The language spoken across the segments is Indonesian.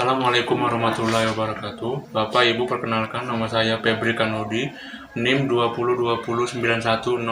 Assalamualaikum warahmatullahi wabarakatuh. Bapak Ibu, perkenalkan nama saya Febri Kanudi, NIM 2020291046.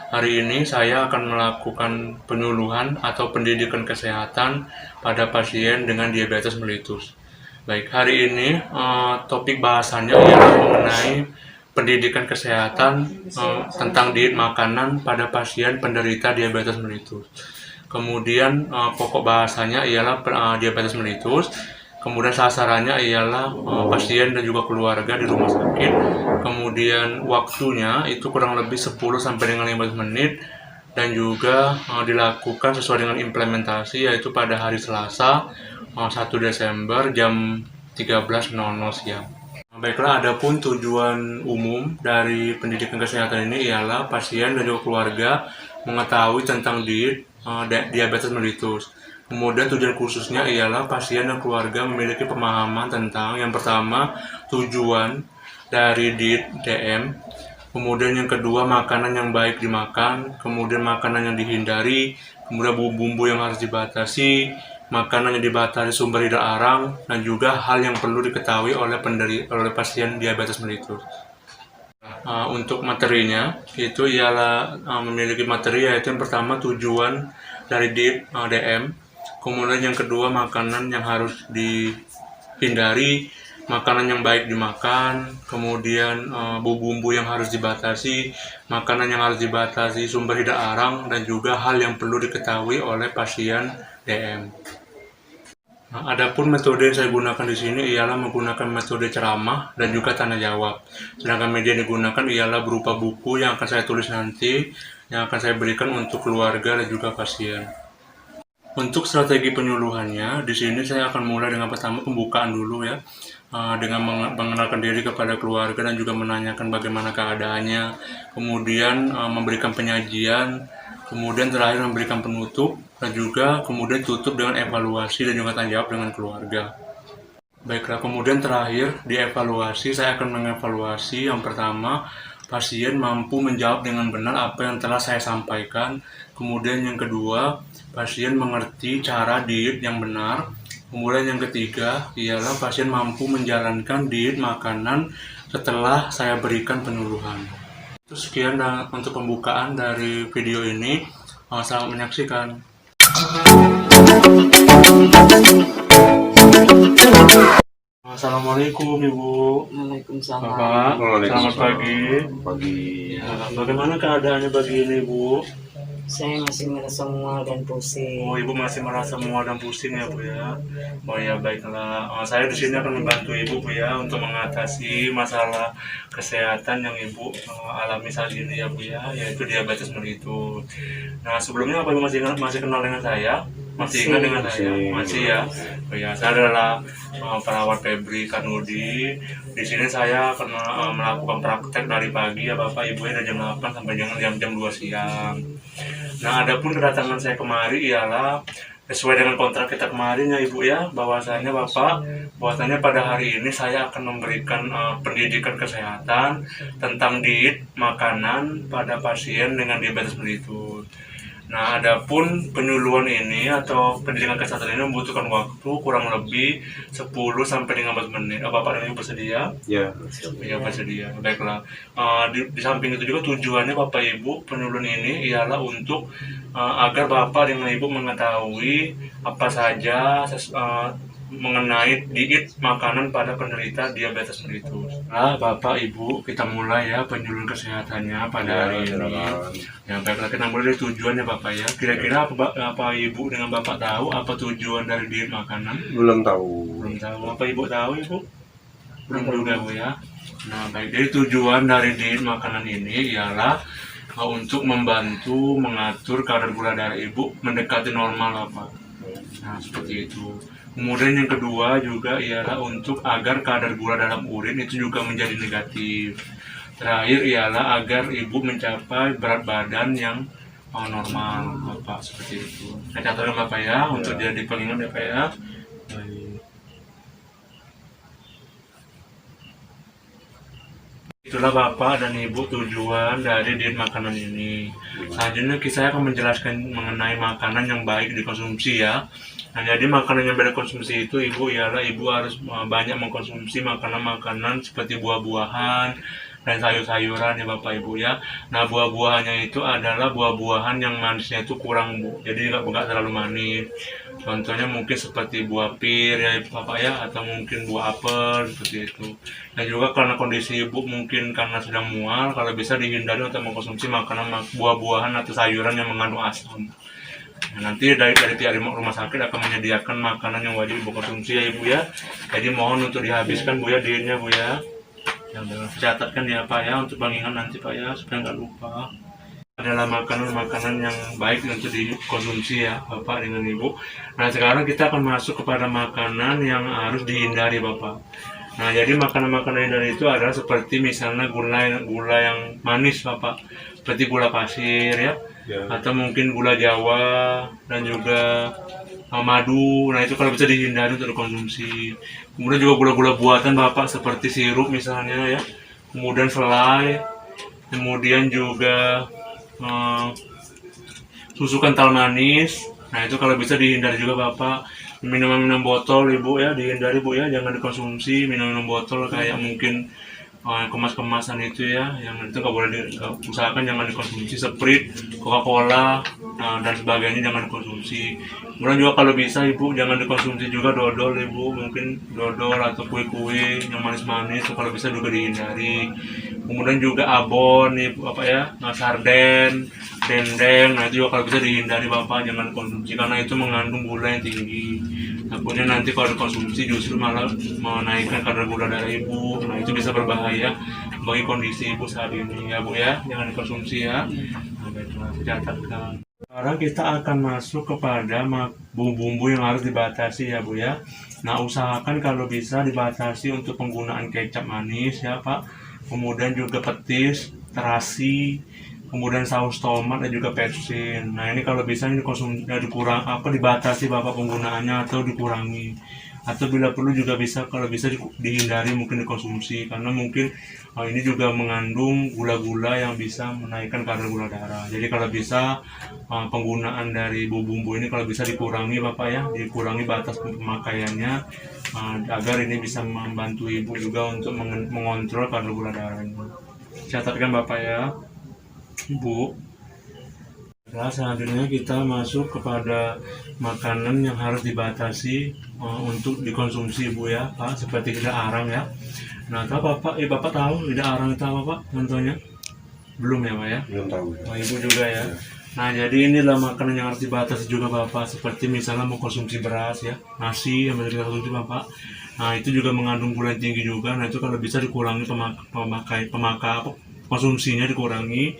Hari ini saya akan melakukan penyuluhan atau pendidikan kesehatan pada pasien dengan diabetes mellitus. Baik, hari ini topik bahasannya ialah mengenai pendidikan kesehatan tentang diet makanan pada pasien penderita diabetes mellitus. Kemudian pokok bahasanya ialah diabetes mellitus. Kemudian sasarannya ialah pasien dan juga keluarga di rumah sakit. Kemudian waktunya itu kurang lebih 10 sampai dengan 15 menit dan juga dilakukan sesuai dengan implementasi, yaitu pada hari Selasa 1 Desember jam 13.00 siang. Baiklah, adapun tujuan umum dari pendidikan kesehatan ini ialah pasien dan juga keluarga mengetahui tentang diet diabetes mellitus. Kemudian tujuan khususnya ialah pasien dan keluarga memiliki pemahaman tentang yang pertama tujuan dari diet DM, kemudian yang kedua makanan yang baik dimakan, kemudian makanan yang dihindari, kemudian bumbu-bumbu yang harus dibatasi, makanan yang dibatasi sumber tidak arang, dan juga hal yang perlu diketahui oleh pasien diabetes mellitus. Untuk materinya itu ialah memiliki materi, yaitu yang pertama tujuan dari diet DM, kemudian yang kedua makanan yang harus dihindari, makanan yang baik dimakan, kemudian bumbu-bumbu yang harus dibatasi, makanan yang harus dibatasi sumber tidak arang, dan juga hal yang perlu diketahui oleh pasien DM. Adapun metode yang saya gunakan di sini ialah menggunakan metode ceramah dan juga tanya jawab. Sedangkan media yang digunakan ialah berupa buku yang akan saya tulis nanti, yang akan saya berikan untuk keluarga dan juga pasien. Untuk strategi penyuluhannya, di sini saya akan mulai dengan pertama pembukaan dulu ya, dengan mengenalkan diri kepada keluarga dan juga menanyakan bagaimana keadaannya, kemudian memberikan penyajian, kemudian terakhir memberikan penutup, dan juga kemudian tutup dengan evaluasi dan juga tanya jawab dengan keluarga. Baiklah, kemudian terakhir di evaluasi saya akan mengevaluasi yang pertama pasien mampu menjawab dengan benar apa yang telah saya sampaikan. Kemudian yang kedua, pasien mengerti cara diet yang benar. Kemudian yang ketiga ialah pasien mampu menjalankan diet makanan setelah saya berikan penyuluhan. Itu sekian untuk pembukaan dari video ini. Selamat menyaksikan. Assalamualaikum Ibu. Waalaikumsalam. Bapak, selamat pagi. Pagi. Ya, bagaimana keadaannya pagi ini, Bu? Saya masih merasa mual dan pusing. Oh, Ibu masih merasa mual dan pusing ya, Bu ya. Oh ya, baiklah. Saya di sini akan membantu Ibu, Bu ya, untuk mengatasi masalah kesehatan yang Ibu alami saat ini ya, Bu ya, yaitu diabetes mellitus. Nah, sebelumnya apa Ibu masih kenal dengan saya? Masih ingat dengan saya? Masih ya. Oh ya, saya adalah perawat Febri Kanudi. Di sini saya akan melakukan praktek dari pagi ya Bapak Ibu ya, dari jam 8 sampai dengan jam 2 siang. Nah, adapun kedatangan saya kemari ialah sesuai dengan kontrak kita kemarin ya Ibu ya, bahwasanya pada hari ini saya akan memberikan pendidikan kesehatan tentang diet makanan pada pasien dengan diabetes mellitus. Nah, adapun penyuluhan ini atau pendidikan kesehatan ini membutuhkan waktu kurang lebih 10 sampai 15 menit. Bapak dan Ibu bersedia? Ya. Ya, bersedia. Baiklah. Di samping itu juga tujuannya Bapak Ibu penyuluhan ini ialah untuk agar Bapak dan Ibu mengetahui apa saja mengenai diet makanan pada penderita diabetes mellitus. Nah, Bapak Ibu, kita mulai ya penyuluhan kesehatannya pada hari ini. Ya, baiklah, kita mulai dari tujuannya Bapak ya. Kira-kira apa Ibu dengan Bapak tahu apa tujuan dari diet makanan? Belum tahu. Belum tahu. Apa Ibu tahu, Ibu? Belum juga, Bu ya. Nah, baik. Jadi tujuan dari diet makanan ini ialah untuk membantu mengatur kadar gula darah Ibu mendekati normal, Pak. Nah, seperti itu. Kemudian yang kedua juga ialah untuk agar kadar gula dalam urin itu juga menjadi negatif. Terakhir ialah agar Ibu mencapai berat badan yang normal, Bapak, seperti itu. Saya catatkan Bapak ya, untuk jadi pengingat ya Pak ya. Baik. Itulah Bapak dan Ibu tujuan dari diet makanan ini. Selanjutnya saya akan menjelaskan mengenai makanan yang baik dikonsumsi ya. Nah, jadi makanan yang berkonsumsi itu ibu ialah ibu harus banyak mengkonsumsi makanan-makanan seperti buah-buahan dan sayur-sayuran ya Bapak Ibu ya. Nah, buah-buahannya itu adalah buah-buahan yang manisnya itu kurang Bu, jadi nggak terlalu manis. Contohnya mungkin seperti buah pir ya Bapak ya, atau mungkin buah apel seperti itu. Dan juga karena kondisi ibu mungkin karena sedang mual, kalau bisa dihindari untuk mengkonsumsi makanan buah-buahan atau sayuran yang mengandung asam. Nah, nanti dari pihak rumah sakit akan menyediakan makanan yang wajib ibu konsumsi ya ibu ya. Jadi mohon untuk dihabiskan Bu ya dietnya Bu ya. Yang catatkan ya Pak ya untuk pengingat nanti Pak ya supaya nggak lupa. Adalah makanan-makanan yang baik untuk dikonsumsi ya Bapak dengan Ibu. Nah, sekarang kita akan masuk kepada makanan yang harus dihindari Bapak. Nah, jadi makanan-makanan yang dihindari itu adalah seperti misalnya gula yang manis Bapak, seperti gula pasir ya, atau mungkin gula Jawa dan juga madu. Nah, itu kalau bisa dihindari untuk dikonsumsi. Kemudian juga gula-gula buatan Bapak seperti sirup misalnya ya, kemudian selai, kemudian juga susu kental manis. Nah, itu kalau bisa dihindari juga Bapak. Minuman-minuman botol Ibu ya dihindari Bu ya, jangan dikonsumsi minuman botol kayak mungkin kemas-kemasan itu ya, yang itu nggak boleh usahakan jangan dikonsumsi. Sprite, Coca-Cola dan sebagainya jangan dikonsumsi. Kemudian juga kalau bisa Ibu jangan dikonsumsi juga dodol Ibu, mungkin dodol atau kue-kue yang manis-manis kalau bisa juga dihindari. Kemudian juga abon Ibu apa ya, sarden, dendeng, nah itu juga kalau bisa dihindari Bapak, jangan konsumsi karena itu mengandung gula yang tinggi. Takutnya nanti kalau dikonsumsi justru malah menaikkan kadar gula darah Ibu. Nah, itu bisa berbahaya bagi kondisi Ibu saat ini ya Bu ya, jangan dikonsumsi ya. Nah, baiklah, catatkan. Sekarang kita akan masuk kepada bumbu-bumbu yang harus dibatasi ya Bu ya. Nah, usahakan kalau bisa dibatasi untuk penggunaan kecap manis ya Pak. Kemudian juga petis, terasi, kemudian saus tomat dan juga pepsin. Nah, ini kalau bisa ini dibatasi Bapak penggunaannya atau dikurangi. Atau bila perlu juga bisa kalau bisa dihindari mungkin dikonsumsi karena mungkin ini juga mengandung gula-gula yang bisa menaikkan kadar gula darah. Jadi kalau bisa penggunaan dari bumbu-bumbu ini kalau bisa dikurangi Bapak ya, dikurangi batas pemakaiannya agar ini bisa membantu Ibu juga untuk mengontrol kadar gula darahnya. Catatkan Bapak ya. Ibu. Nah, selanjutnya kita masuk kepada makanan yang harus dibatasi untuk dikonsumsi Bu ya Pak, seperti lidah arang ya. Nah, tahu Bapak tahu lidah arang itu apa Pak? Contohnya? Belum ya Pak ya? Belum tahu. Ibu juga ya. Nah, jadi inilah makanan yang harus dibatasi juga Bapak, seperti misalnya mengkonsumsi beras ya, nasi yang bisa kita konsumsi Bapak. Nah, itu juga mengandung gula tinggi juga. Nah, itu kalau bisa dikurangi konsumsinya dikurangi.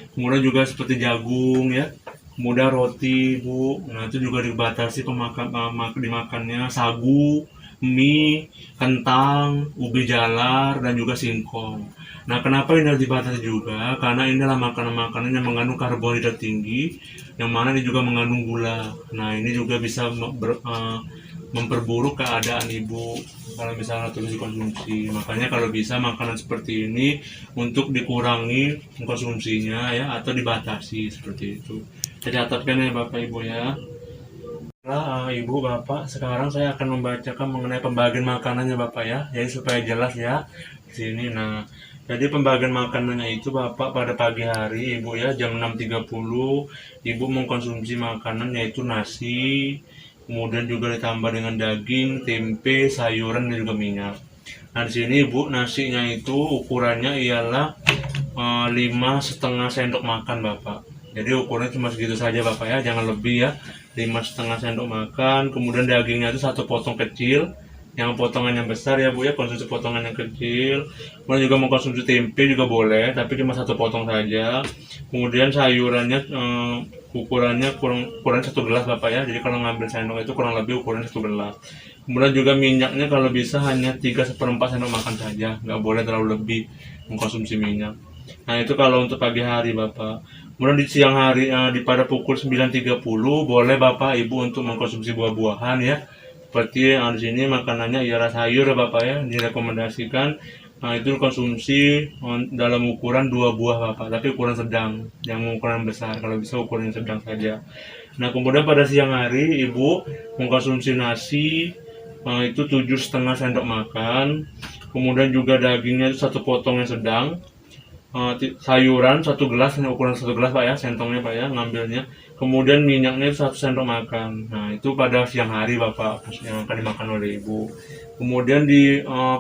Kemudian juga seperti jagung ya, kemudian roti Bu. Nah, itu juga dibatasi dimakannya sagu, mie, kentang, ubi jalar dan juga singkong. Nah, kenapa ini harus dibatasi juga? Karena ini adalah makanan-makanan yang mengandung karbohidrat tinggi, yang mana ini juga mengandung gula. Nah, ini juga bisa memperburuk keadaan Ibu kalau misalnya terus dikonsumsi. Makanya kalau bisa makanan seperti ini untuk dikurangi konsumsinya ya, atau dibatasi seperti itu. Saya catatkan ya Bapak Ibu ya. Nah, Ibu Bapak, sekarang saya akan membacakan mengenai pembagian makanannya Bapak ya, jadi supaya jelas ya di sini. Nah, jadi pembagian makanannya itu Bapak pada pagi hari Ibu ya jam 6.30 Ibu mengkonsumsi makanan yaitu nasi, kemudian juga ditambah dengan daging, tempe, sayuran dan juga minyak. Nah, di sini Ibu nasinya itu ukurannya ialah 5,5 sendok makan Bapak. Jadi ukurannya cuma segitu saja Bapak ya, jangan lebih ya. 5,5 sendok makan. Kemudian dagingnya itu 1 potong kecil. Yang potongan yang besar ya Bu ya, konsumsi potongan yang kecil. Kemudian juga mau konsumsi tempe juga boleh, tapi cuma 1 potong saja. Kemudian sayurannya ukurannya kurang 1 gelas Bapak ya. Jadi kalau ngambil sendok itu kurang lebih ukuran 1 gelas. Kemudian juga minyaknya kalau bisa hanya 3/4 sendok makan saja, nggak boleh terlalu lebih mengkonsumsi minyak. Nah, itu kalau untuk pagi hari Bapak. Kemudian di siang hari pada pukul 9.30 boleh Bapak Ibu untuk mengkonsumsi buah-buahan ya. Seperti di sini makanannya ialah sayur ya Bapak ya, direkomendasikan. Nah, itu konsumsi dalam ukuran 2 buah Bapak, tapi ukuran sedang, yang ukuran besar, kalau bisa ukuran sedang saja. Nah, kemudian pada siang hari Ibu mengkonsumsi nasi itu 7,5 sendok makan. Kemudian juga dagingnya itu satu potong yang sedang. Sayuran 1 gelas, ini ukuran 1 gelas Pak ya, sentongnya Pak ya, ngambilnya. Kemudian minyaknya itu 1 sendok makan. Nah, itu pada siang hari Bapak yang akan dimakan oleh Ibu. Kemudian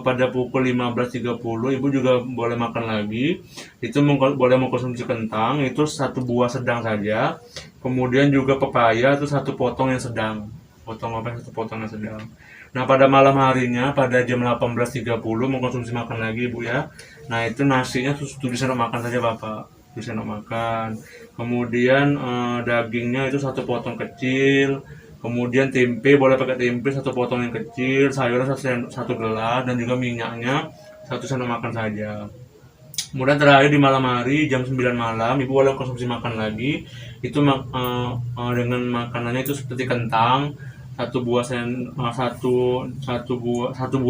pada pukul 15.30 Ibu juga boleh makan lagi. Itu boleh mengkonsumsi kentang itu 1 buah sedang saja. Kemudian juga pepaya itu 1 potong yang sedang. Potong apa? 1 potong yang sedang. Nah, pada malam harinya pada jam 18.30 mengkonsumsi makan lagi Ibu ya. Nah, itu nasinya 7 sendok makan saja Bapak. 7 sendok makan. Kemudian dagingnya itu 1 potong kecil. Kemudian tempe, boleh pakai tempe 1 potong yang kecil. Sayuran 1 gelas dan juga minyaknya 1 sendok makan saja. Kemudian terakhir di malam hari jam 9 malam Ibu boleh konsumsi makan lagi. Itu dengan makanannya itu seperti kentang, satu buah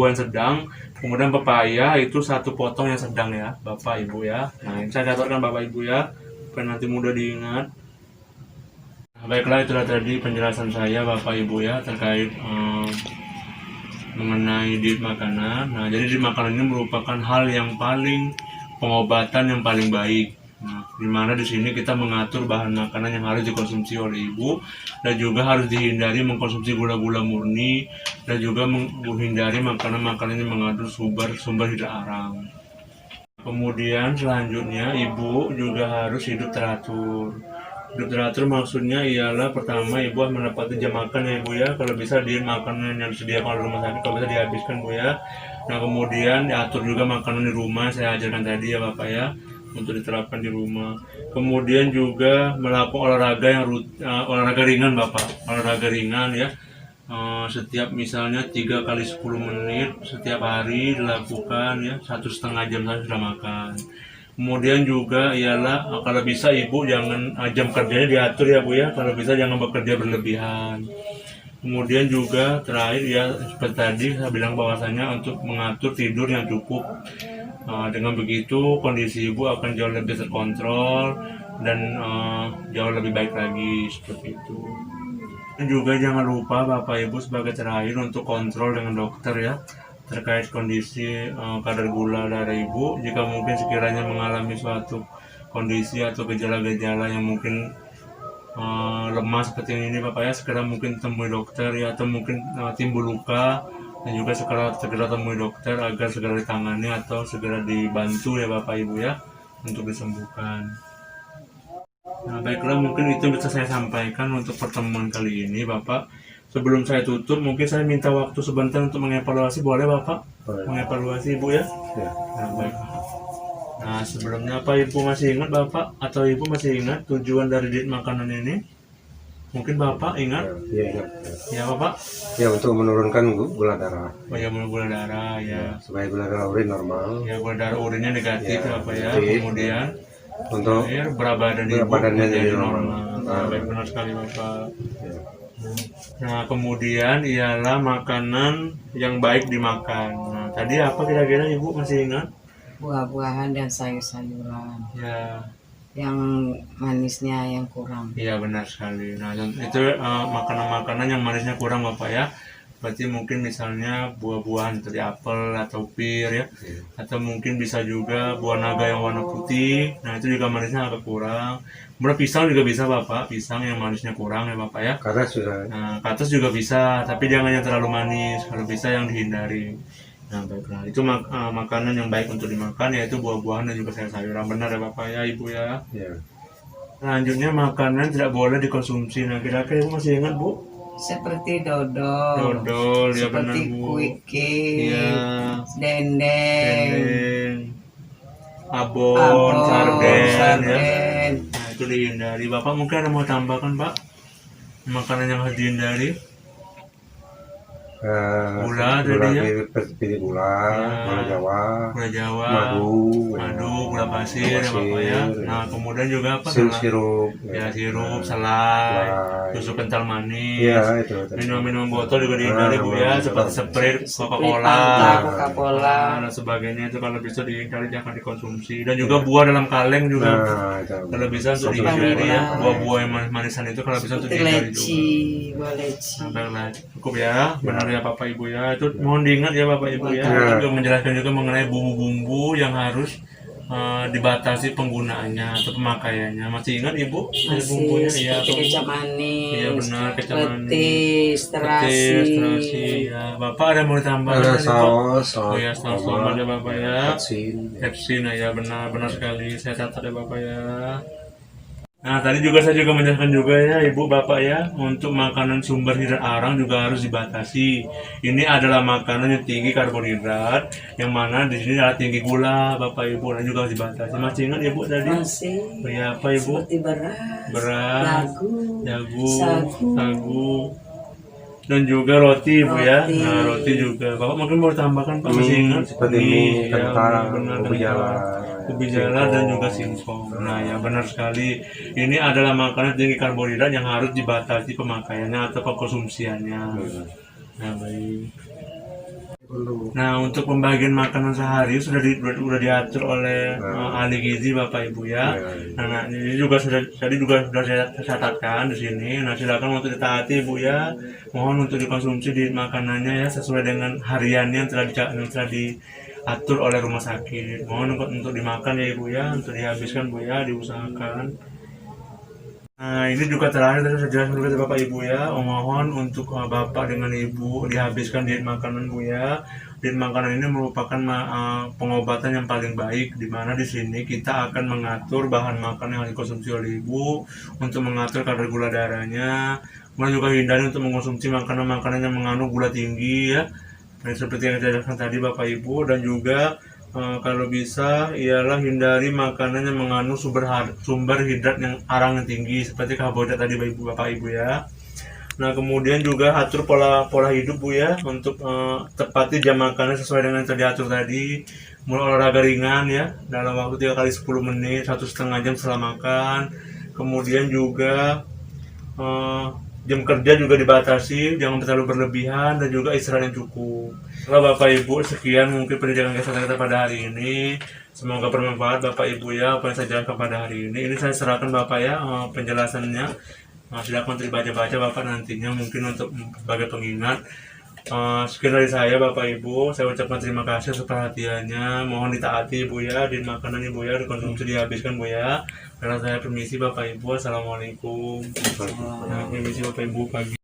yang sedang, kemudian pepaya itu 1 potong yang sedang ya Bapak Ibu ya. Nah, ini saya catatkan Bapak Ibu ya, supaya nanti mudah diingat. Nah, baiklah, itulah tadi penjelasan saya Bapak Ibu ya terkait mengenai diet makanan. Nah, jadi diet makanan ini merupakan hal yang paling pengobatan yang paling baik. Nah, dimana di sini kita mengatur bahan makanan yang harus dikonsumsi oleh ibu dan juga harus dihindari mengkonsumsi gula-gula murni dan juga menghindari makanan-makanan yang mengandung sumber hidrarang. Kemudian selanjutnya ibu juga harus hidup teratur. Hidup teratur maksudnya ialah pertama ibu harus menepati jam makan ya ibu ya. Kalau bisa di makanan yang disediakan oleh rumah sakit kalau bisa dihabiskan bu ya. Nah, kemudian diatur juga makanan di rumah, saya ajarkan tadi ya Bapak ya, untuk diterapkan di rumah. Kemudian juga melakukan olahraga ringan Bapak, olahraga ringan ya. Setiap misalnya 3 kali 10 menit setiap hari dilakukan ya, 1,5 jam saya sudah makan. Kemudian juga ialah kalau bisa ibu jangan jam kerjanya diatur ya bu ya, kalau bisa jangan bekerja berlebihan. Kemudian juga terakhir ya seperti tadi saya bilang bahwasanya untuk mengatur tidur yang cukup. Dengan begitu kondisi ibu akan jauh lebih terkontrol dan jauh lebih baik lagi seperti itu. Dan juga jangan lupa Bapak Ibu sebagai terakhir untuk kontrol dengan dokter ya terkait kondisi kadar gula darah ibu. Jika mungkin sekiranya mengalami suatu kondisi atau gejala-gejala yang mungkin lemah seperti ini Bapak ya, segera mungkin temui dokter ya, atau mungkin timbul luka dan juga segera temui dokter agar segera ditangani atau segera dibantu ya Bapak Ibu ya untuk disembuhkan. Nah, baiklah, mungkin itu bisa saya sampaikan untuk pertemuan kali ini Bapak. Sebelum saya tutup, mungkin saya minta waktu sebentar untuk mengevaluasi, boleh Bapak? Boleh. Mengevaluasi Ibu ya? Ya. Nah, baik. Nah, sebelumnya apa Ibu masih ingat Bapak atau Ibu masih ingat tujuan dari diet makanan ini? Mungkin Bapak ingat? Ya, ingat. Ya Bapak? Ya, untuk menurunkan gula darah. Oh ya, gula darah ya. Supaya gula darah urin normal. Ya, gula darah urinnya negatif ya, Bapak ya. Negatif. Kemudian Untuk berat badan ibu jadi normal. Nah, baik, benar sekali Bapak. Ya. Nah, kemudian ialah makanan yang baik dimakan. Nah, tadi apa kira-kira Ibu masih ingat? Buah-buahan dan sayur-sayuran. Ya. Yang manisnya yang kurang. Iya, benar sekali. Nah, itu makanan-makanan yang manisnya kurang Bapak ya. Berarti mungkin misalnya buah-buahan seperti apel atau pir ya. Atau mungkin bisa juga buah naga yang warna putih. Nah, itu juga manisnya agak kurang. Kemudian pisang juga bisa Bapak, pisang yang manisnya kurang ya Bapak ya. Karas juga. Nah, katus juga bisa, tapi jangan yang terlalu manis. Kalau bisa yang dihindari. Nah, baiklah. Itu makanan yang baik untuk dimakan, yaitu buah-buahan dan juga sayur-sayuran. Benar ya Bapak ya, Ibu ya. Ya. Selanjutnya makanan tidak boleh dikonsumsi. Nah, kira-kira Ibu masih ingat Bu? Seperti dodol. Dodol, ya benar seperti Bu. kuikik, Iya. dendeng, Abon, sarden, ya. sarden. Nah, itu dihindari. Bapak mungkin ada mau tambahkan Pak? Makanan yang harus dihindari? Gula gula tadi ya. pilih gula, Ya. gula Jawa, Gula Jawa, madu, gula pasir ya Bapak ya. Nah, kemudian juga apa? sirup, Ya, sirup, selai, selai. susu kental manis. Iya itu. Minum-minum botol juga dihindari Bu ya, seperti Sprite, Coca-Cola, Coca-Cola. dan sebagainya itu kalau bisa dihindari jangan dikonsumsi. Dan juga buah dalam kaleng juga Nah, itu. kalau bisa untuk Konsumsi dihindari ya. buah. Buah-buah yang manis-manisan itu kalau bisa untuk Seperti dihindari leci, juga. buah leci. Nah, baiklah, cukup ya, benar ya Bapak Ibu ya. Itu mohon diingat ya Bapak Ibu ya. Ya. Juga menjelaskan juga mengenai bumbu-bumbu yang harus dibatasi penggunaannya atau pemakaiannya. Masih ingat Ibu? Ada bumbunya Masih ya. seperti kecap manis, Iya benar, kecap manis. petis, terasi. Terasi ya. Bapak ada mau ditambah? Ada tadi, Pak? saus, Oh ya, saus tomat ya Bapak ya. asin. Pepsin ya, benar sekali. Saya catat ya Bapak ya. Nah, tadi juga saya juga menjelaskan juga ya Ibu Bapak ya, untuk makanan sumber hidrat arang juga harus dibatasi. Ini adalah makanan yang tinggi karbohidrat, yang mana di sini adalah tinggi gula Bapak Ibu, dan juga harus dibatasi. Masih ingat Ibu tadi? Masih Oh ya, apa Ibu? seperti beras, Beras, jagung, jagung, sagu. sagu, dan juga roti Bu ya. Roti. Nah, roti juga. Bapak mungkin mau tambahkan Pak, masih ingat? Seperti mie, ya, kentang, benar, ubi jalar, ubi jalar dan singkong. juga singkong. Nah ya benar sekali. Ini adalah makanan tinggi karbohidrat yang harus dibatasi pemakaiannya atau pengkonsumsiannya. Nah baik. Nah untuk pembagian makanan sehari sudah diatur oleh ahli gizi Bapak Ibu ya. Nah ini juga tadi juga sudah saya catatkan di sini. Nah silakan untuk ditaati Ibu ya. Mohon untuk dikonsumsi di makanannya ya sesuai dengan hariannya yang telah diatur oleh rumah sakit. Mohon untuk dimakan ya Ibu ya, untuk dihabiskan Bu ya, diusahakan. Nah ini juga terakhir tadi saya jelaskan juga Bapak Ibu ya. Mohon untuk Bapak dengan Ibu dihabiskan diet makanan Bu ya. Diet makanan ini merupakan pengobatan yang paling baik, di mana di sini kita akan mengatur bahan makan yang dikonsumsi oleh Ibu, untuk mengatur kadar gula darahnya. Kemudian juga hindari untuk mengonsumsi makanan-makanan yang mengandung gula tinggi ya. Nah, seperti yang saya jelaskan tadi Bapak Ibu, dan juga kalau bisa ialah hindari makanan yang mengandung sumber hidrat yang arang yang tinggi seperti karbohidrat tadi Bapak Ibu ya. Nah kemudian juga atur pola hidup Bu ya, untuk tepati jam makannya sesuai dengan yang diatur tadi. Mulai olahraga ringan ya dalam waktu 3 kali 10 menit, 1,5 jam setelah makan. Kemudian juga jam kerja juga dibatasi, jangan terlalu berlebihan, dan juga istirahat yang cukup. Kalau Bapak Ibu, sekian mungkin pendidikan kesehatan kita pada hari ini. Semoga bermanfaat Bapak Ibu ya, apa yang saya jelaskan pada hari ini. Ini saya serahkan Bapak ya penjelasannya. Nah, silakan dibaca-baca Bapak nantinya mungkin untuk sebagai pengingat. Sekian dari saya Bapak Ibu, saya ucapkan terima kasih atas perhatiannya. Mohon ditaati Ibu ya, di makanan Ibu ya, dikonsumsi dihabiskan Bu ya. Karena saya permisi Bapak Ibu, assalamualaikum. Permisi Bapak Ibu, pagi.